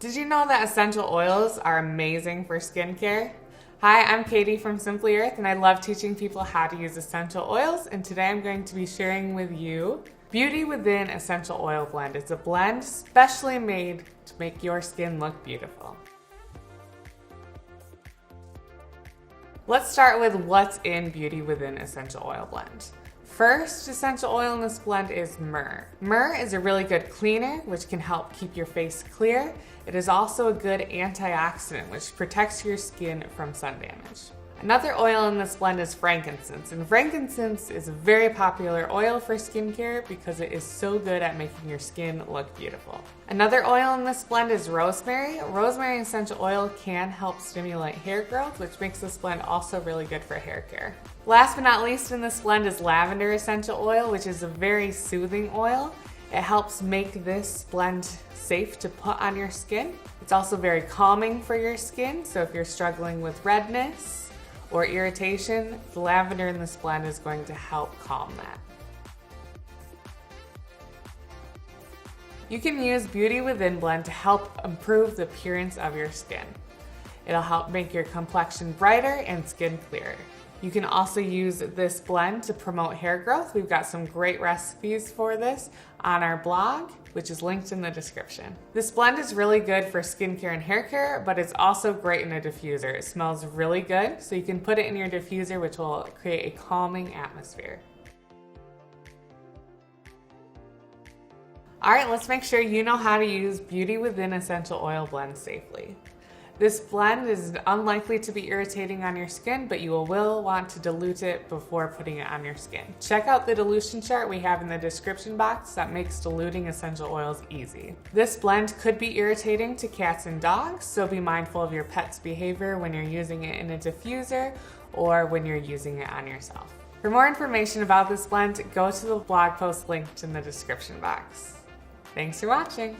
Did you know that essential oils are amazing for skincare? Hi, I'm Katie from Simply Earth, and I love teaching people how to use essential oils, and today I'm going to be sharing with you Beauty Within Essential Oil Blend. It's a blend specially made to make your skin look beautiful. Let's start with what's in Beauty Within Essential Oil Blend. First essential oil in this blend is myrrh. Myrrh is a really good cleaner, which can help keep your face clear. It is also a good antioxidant, which protects your skin from sun damage. Another oil in this blend is frankincense, and frankincense is a very popular oil for skincare because it is so good at making your skin look beautiful. Another oil in this blend is rosemary. Rosemary essential oil can help stimulate hair growth, which makes this blend also really good for hair care. Last but not least in this blend is lavender essential oil, which is a very soothing oil. It helps make this blend safe to put on your skin. It's also very calming for your skin, so if you're struggling with redness or irritation, the lavender in this blend is going to help calm that. You can use Beauty Within blend to help improve the appearance of your skin. It'll help make your complexion brighter and skin clearer. You can also use this blend to promote hair growth. We've got some great recipes for this on our blog, which is linked in the description. This blend is really good for skincare and hair care, but it's also great in a diffuser. It smells really good, so you can put it in your diffuser, which will create a calming atmosphere. All right, let's make sure you know how to use Beauty Within Essential Oil Blend safely. This blend is unlikely to be irritating on your skin, but you will want to dilute it before putting it on your skin. Check out the dilution chart we have in the description box that makes diluting essential oils easy. This blend could be irritating to cats and dogs, so be mindful of your pet's behavior when you're using it in a diffuser or when you're using it on yourself. For more information about this blend, go to the blog post linked in the description box. Thanks for watching.